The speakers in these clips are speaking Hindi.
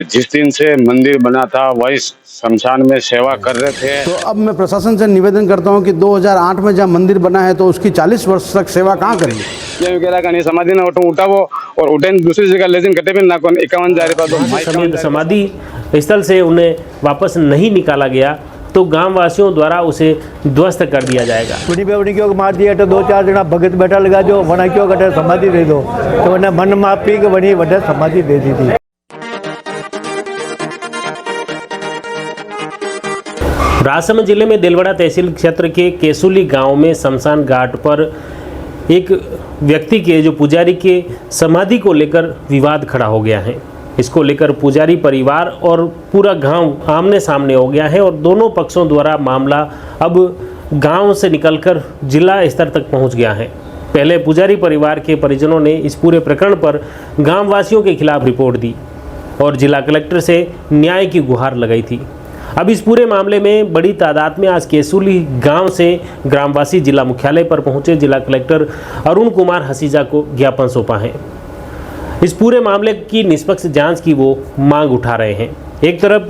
जिस दिन से मंदिर बना था वही शमशान में सेवा कर रहे थे। तो अब मैं प्रशासन से निवेदन करता हूं कि 2008 में जब मंदिर बना है तो उसकी 40 वर्ष तक सेवा कहाँ करेंगे। ये कह रहा समाधि ना उठावो और उठे दूसरी जगह लेकिन कटे भी ना 51,000 समाधि स्थल से उन्हें वापस नहीं निकाला गया तो गांव वासियों द्वारा उसे ध्वस्त कर दिया जाएगा। वनी क्यों मार दिया तो 2-4 जना भगत बैठा लगा जो वना क्यों कटे समाधि दे दो तो उन्हें मन मापी के वनी वटे समाधि दे दी थी। राजसमंद जिले में देलवाड़ा तहसील क्षेत्र के केसुली गांव में शमशान घाट पर एक व्यक्ति के जो पुजारी के समाधि को लेकर विवाद खड़ा हो गया है। इसको लेकर पुजारी परिवार और पूरा गांव आमने सामने हो गया है और दोनों पक्षों द्वारा मामला अब गांव से निकलकर जिला स्तर तक पहुंच गया है। पहले पुजारी परिवार के परिजनों ने इस पूरे प्रकरण पर गांव वासियों के खिलाफ रिपोर्ट दी और जिला कलेक्टर से न्याय की गुहार लगाई थी। अब इस पूरे मामले में बड़ी तादाद में आज केसुली गांव से ग्रामवासी जिला मुख्यालय पर पहुंचे जिला कलेक्टर अरुण कुमार हसीजा को ज्ञापन सौंपा है। इस पूरे मामले की निष्पक्ष जांच की वो मांग उठा रहे हैं। एक तरफ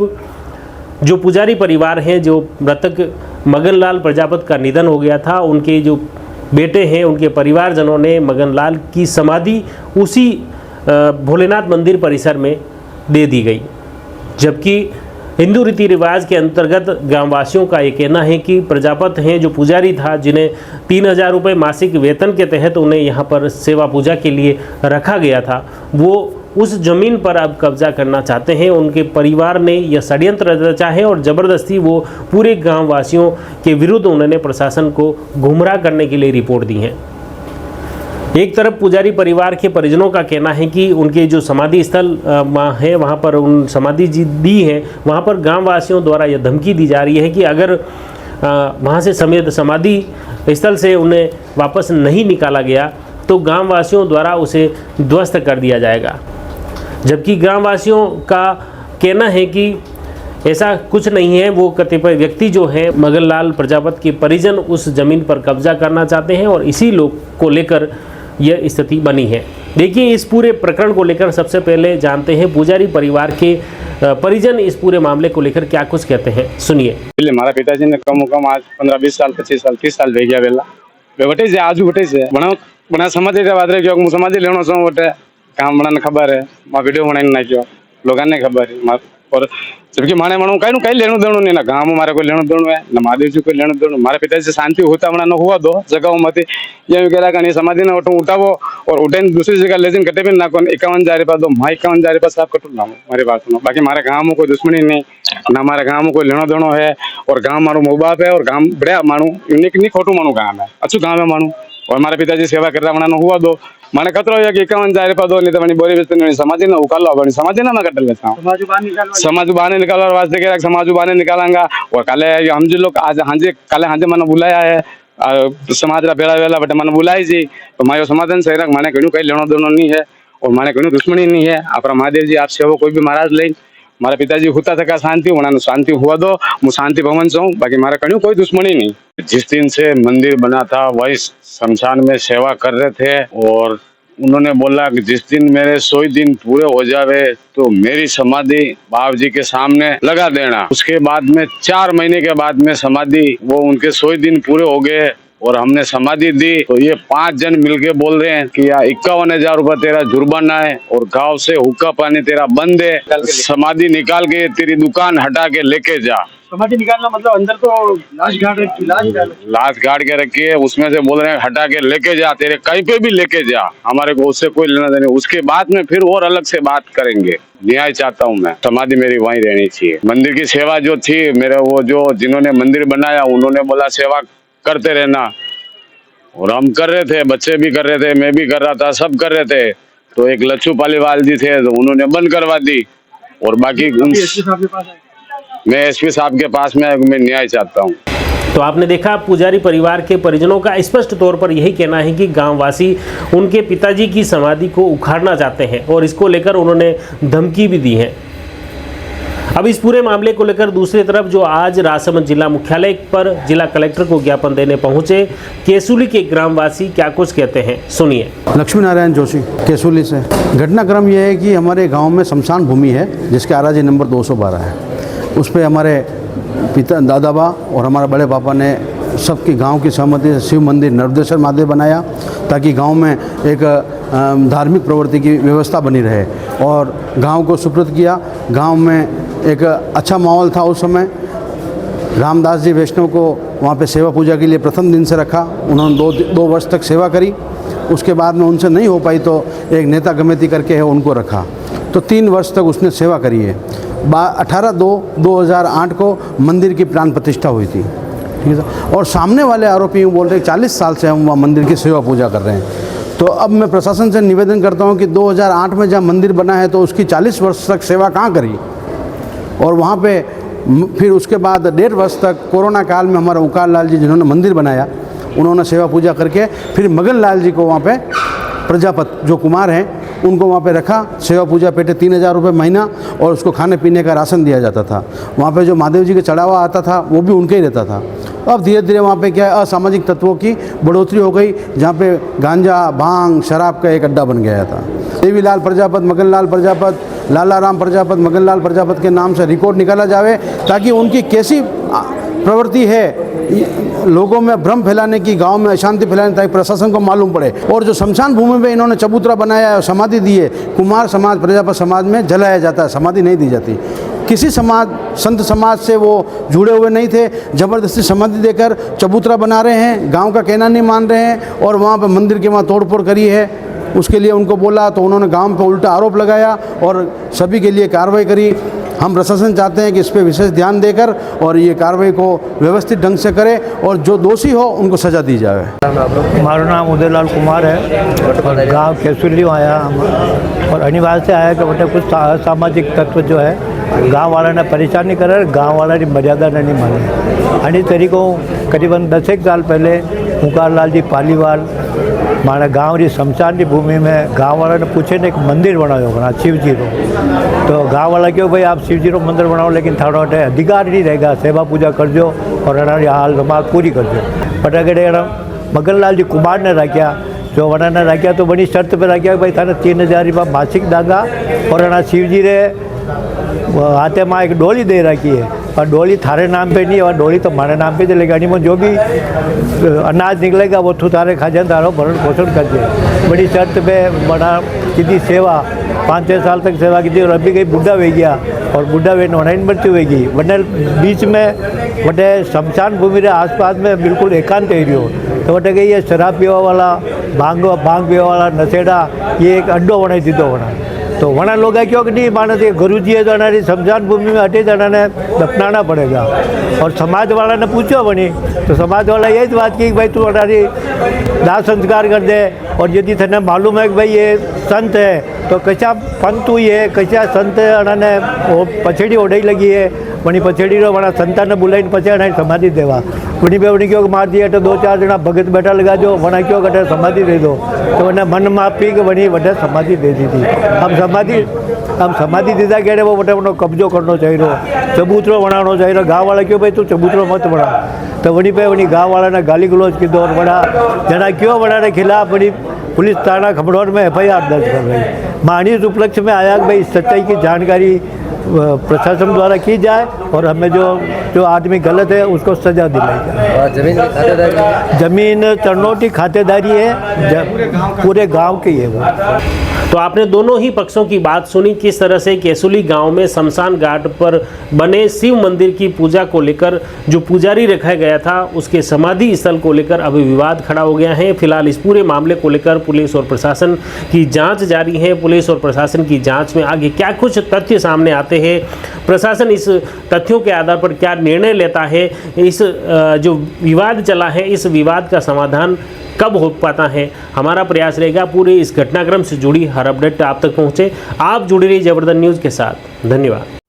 जो पुजारी परिवार हैं, जो मृतक मगनलाल प्रजापत का निधन हो गया था, उनके जो बेटे हैं, उनके परिवारजनों ने मगनलाल की समाधि उसी भोलेनाथ मंदिर परिसर में दे दी गई, जबकि हिंदू रीति रिवाज के अंतर्गत ग्रामवासियों का ये कहना है कि प्रजापत हैं जो पुजारी था, जिन्हें 3,000 रुपये मासिक वेतन के तहत उन्हें यहाँ पर सेवा पूजा के लिए रखा गया था, वो उस ज़मीन पर अब कब्जा करना चाहते हैं। उनके परिवार ने यह षड्यंत्र रचा है और ज़बरदस्ती वो पूरे गाँव वासियों के विरुद्ध उन्होंने प्रशासन को गुमराह करने के लिए रिपोर्ट दी है। एक तरफ पुजारी परिवार के परिजनों का कहना है कि उनके जो समाधि स्थल है वहाँ पर उन समाधि जी दी है, वहाँ पर गांव वासियों द्वारा यह धमकी दी जा रही है कि अगर वहाँ से समेत समाधि स्थल से उन्हें वापस नहीं निकाला गया तो गांव वासियों द्वारा उसे ध्वस्त कर दिया जाएगा। जबकि गांव वासियों का कहना है कि ऐसा कुछ नहीं है। वो कतिपय व्यक्ति जो हैं मगनलाल प्रजापत के परिजन उस ज़मीन पर कब्जा करना चाहते हैं और इसी लोग को लेकर यह स्थिति बनी है। देखिए, इस पूरे प्रकरण को लेकर सबसे पहले जानते हैं पुजारी परिवार के परिजन इस पूरे मामले को लेकर क्या कुछ कहते हैं, सुनिए। हमारा पिताजी ने कम आज 15-20 साल 25 साल 30 साल वे गया वेला बटे से आज बटे से बना समाधि क्यों समाधि लेना सो बटे काम बनाने खबर है माँ वीडियो बनाने ना क्यों लोगों ने खबर है और जबकि माने मानू कहीं लेणु देणु नहीं ना गाँव में मारे कोई लेणु देणु है ना महादेव जी कोई लेणु देणु। मारे पिताजी से शांति होता बना न हुआ दो जगह मत ये कह रहा समाधि ना उठावो और उठे दूसरी जगह लेकिन कटे भी ना 51,000 रुपया दो 51,000 रुपया साफ कटू ना मारी बात सुनो। बाकी हमारे गाँव में कोई दुश्मनी नहीं ना हमारे गाँव में कोई लेणो देणो है और गाँव मारू मो बाप है और गाँव बढ़िया मानू नहीं खोटू मानू गाँव है अच्छू गाँव में मानू और हमारे पिताजी सेवा कर रहा बना हुआ दो मैंने खतरो है कि 51,000 रुपया दो नहीं तो बनी बोरी बेचते नहीं समाधि ना उकालो बनी समाधि ना मैं कटल लेता हूँ समाज बाहर निकालने वास्ते कह समाज बाहर निकालेंगा और काले हम जो लोग आज हाँ काले हाँ मैंने बुलाया है समाज रा भेड़ा वेला बटे मैंने बुलाई जी तो मारो समाधान सही रख मैंने कहूँ कहीं लेना देना नहीं है और मैंने कहूँ दुश्मनी नहीं है। आप महादेव जी आप सेवा कोई भी महाराज ले मारे पिताजी होता था शांति होना शांति हुआ दो मैं शांति भवन से हूँ बाकी मारा कहूँ कोई दुश्मनी नहीं। जिस दिन से मंदिर बना था वही शमशान में सेवा कर रहे थे और उन्होंने बोला कि जिस दिन मेरे 100 दिन पूरे हो जावे तो मेरी समाधि बाप जी के सामने लगा देना। उसके बाद में 4 महीने के बाद में समाधि वो उनके 100 दिन पूरे हो गए और हमने समाधि दी तो ये 5 जन मिलके बोल रहे हैं कि 51,000 रुपया तेरा जुर्माना है और गांव से हुक्का पानी तेरा बंद है। समाधि निकाल के तेरी दुकान हटा के लेके जा। समाधि निकालना मतलब अंदर तो लाश गाड़ के रखी है उसमें से बोल रहे हैं हटा के लेके जा तेरे कहीं पे भी लेके जा हमारे को उससे कोई लेना देना। उसके बाद में फिर और अलग से बात करेंगे। न्याय चाहता हूँ मैं समाधि मेरी वहीं रहनी चाहिए। मंदिर की सेवा जो थी मेरे वो जो जिन्होंने मंदिर बनाया उन्होंने बोला सेवा करते रहना और हम कर रहे थे बच्चे भी कर रहे थे मैं भी कर रहा था सब कर रहे थे। तो एक लच्छू पालीवाल जी थे तो उन्होंने बंद करवा दी और बाकी मैं एसपी साहब के पास में मैं न्याय चाहता हूँ। तो आपने देखा पुजारी परिवार के परिजनों का स्पष्ट तौर पर यही कहना है कि गांववासी उनके पिताजी की समाधि को उखाड़ना चाहते हैं और इसको लेकर उन्होंने धमकी भी दी है। अब इस पूरे मामले को लेकर दूसरी तरफ जो आज राजसमंद जिला मुख्यालय पर जिला कलेक्टर को ज्ञापन देने पहुंचे केसुली के ग्रामवासी क्या कुछ कहते हैं, सुनिए। लक्ष्मी नारायण जोशी केसुली से। घटनाक्रम यह है कि हमारे गांव में शमशान भूमि है जिसके आराजी नंबर 212 है। उस पर हमारे पिता दादाबा और हमारे बड़े पापा ने सबकी गांव की सहमति से शिव मंदिर नर्मदेश्वर महादेव बनाया ताकि गांव में एक धार्मिक प्रवृत्ति की व्यवस्था बनी रहे और गांव को सुपुर्द किया। गांव में एक अच्छा माहौल था उस समय। रामदास जी वैष्णव को वहाँ पे सेवा पूजा के लिए प्रथम दिन से रखा। उन्होंने दो वर्ष तक सेवा करी। उसके बाद में उनसे नहीं हो पाई तो एक नेता कमेटी करके है उनको रखा, तो 3 वर्ष तक उसने सेवा करी है। 18/2/2008 को मंदिर की प्राण प्रतिष्ठा हुई थी, ठीक है। और सामने वाले आरोपी यूँ बोल रहे 40 साल से हम वहाँ मंदिर की सेवा पूजा कर रहे हैं। तो अब मैं प्रशासन से निवेदन करता हूँ कि 2008 में जहाँ मंदिर बना है तो उसकी 40 वर्ष तक सेवा कहाँ करी, और वहाँ पे फिर उसके बाद 1.5 वर्ष तक कोरोना काल में हमारा उकार लाल जी जिन्होंने मंदिर बनाया उन्होंने सेवा पूजा करके फिर मगन लाल जी को वहाँ पे प्रजापति जो कुमार हैं उनको वहाँ पे रखा। सेवा पूजा पेटे 3000 रुपये महीना और उसको खाने पीने का राशन दिया जाता था। वहाँ पे जो महादेव जी का चढ़ावा आता था वो भी उनके ही रहता था। अब धीरे धीरे वहाँ पे क्या है असामाजिक तत्वों की बढ़ोतरी हो गई जहाँ पे गांजा भांग शराब का एक अड्डा बन गया था। देवीलाल प्रजापति मगन लाल प्रजापति लाला राम प्रजापति मगन लाल प्रजापति के नाम से रिकॉर्ड निकाला जाए ताकि उनकी कैसी प्रवृत्ति है लोगों में भ्रम फैलाने की, गांव में अशांति फैलाने ताकि प्रशासन को मालूम पड़े। और जो शमशान भूमि में इन्होंने चबूतरा बनाया है और समाधि दी है, कुमार समाज प्रजापति समाज में जलाया जाता है, समाधि नहीं दी जाती। किसी समाज संत समाज से वो जुड़े हुए नहीं थे, ज़बरदस्ती समाधि देकर चबूतरा बना रहे हैं, गांव का कहना नहीं मान रहे हैं और वहाँ पर मंदिर के वहाँ तोड़फोड़ करी है। उसके लिए उनको बोला तो उन्होंने गांव पे उल्टा आरोप लगाया और सभी के लिए कार्रवाई करी। हम प्रशासन चाहते हैं कि इस पर विशेष ध्यान देकर और ये कार्रवाई को व्यवस्थित ढंग से करे और जो दोषी हो उनको सज़ा दी जाए। मारू नाम उदयलाल कुमार है, गांव केसुली आया और अनिवार्य से आया कि बेटा कुछ असामाजिक तत्व जो है गांव वाला ने परेशान नहीं करे, गांव वाला की मर्यादा ने नहीं माने। आणि तरी को करीबन 10 साल पहले उकार लाल जी पालीवाल मारा गाँव की शमशान की भूमि में गाँव वाला ने पूछे ने एक मंदिर बनायो बना शिवजी रो। तो गाँव वाला क्यों भाई आप शिवजी रो मंदिर बनाओ लेकिन थारो अटे अधिकार नहीं रहेगा, सेवा पूजा करजो और अनारी हाल रमाल पूरी करजो। बट अगर मगन लाल जी कुमार ने रखा जो वना ने रखा तो बड़ी शर्त पे रखा भाई थाने 3000 रुपया मासिक दागा और अना शिवजी रे हाथे में एक डोली दे रखी है और डोली थारे नाम पे नहीं और डोली तो हमारे नाम पे चलेगा नहीं। जो भी अनाज निकलेगा वो तू थारे खाजन तारो भरण पोषण कर दे। बड़ी शर्त पे बड़ा की सेवा 5-6 साल तक सेवा की थी और अभी कहीं बुढ़ा हो गया और बुढ़ा वे नौनाइन मृत्यु होगी वरना बीच में बटे शमशान भूमि के आसपास में बिल्कुल एकांत एरियो तो बटे गई ये शराब पीवा वाला भांग पीवा वाला नशेड़ा ये एक अड्डो बनाई दीदो वना। तो वना लोग क्यों कि नहीं मानते गुरुजी है तो हमारी शमशान भूमि में हटे जना ने दफनाना पड़ेगा। और समाज वाला ने पूछो बनी तो समाज वाला यही बात की भाई तू हमारी दाह संस्कार कर दे और यदि थे मालूम है कि भाई ये संत है तो कचा पंत हुई है कचा संत अने पछेड़ी ओढ़ाई लगी है वही पछेड़ी रो वना संता ने बुलाई पछे समाधि देवा वही पे वही क्यों मार दिया तो 2-4 जना भगत बैठा लगा जो वना क्यों कटे समाधि दे दो तो उन्हें मन मापी कि वही वटे समाधि दे दी थी। हम समाधि दीदा कहे वो वटे वो कब्जो करना चाहिए, चबूतरो बनाना चाहिए। गाँव वाला क्यों भाई तू चबूतरो मत बना तो वही पे वही गाँव वाला ने गाली गलौज की और बड़ा जना क्यों बड़ा ने खिलाफ बड़ी पुलिस थाना खबड़ौर में FIR दर्ज कर रही। मानी इस उपलक्ष्य में आया कि भाई सच्चाई की जानकारी प्रशासन द्वारा की जाए और हमें जो आदमी गलत है उसको सजा दिलाई जाए। जमीन की खातेदारी जमीन चरनोटी खातेदारी है पूरे गांव की है वो। तो आपने दोनों ही पक्षों की बात सुनी, किस तरह से केसुली गांव में शमशान घाट पर बने शिव मंदिर की पूजा को लेकर जो पुजारी रखा गया था उसके समाधि स्थल को लेकर अभी विवाद खड़ा हो गया है। फिलहाल इस पूरे मामले को लेकर पुलिस और प्रशासन की जांच जारी है। पुलिस और प्रशासन की जांच में आगे क्या कुछ तथ्य सामने आते हैं, प्रशासन इस तथ्यों के आधार पर क्या निर्णय लेता है, इस जो विवाद चला है इस विवाद का समाधान कब हो पाता है, हमारा प्रयास रहेगा पूरे इस घटनाक्रम से जुड़ी हर अपडेट आप तक पहुंचे। आप जुड़े रहिए जबरदस्त न्यूज़ के साथ। धन्यवाद।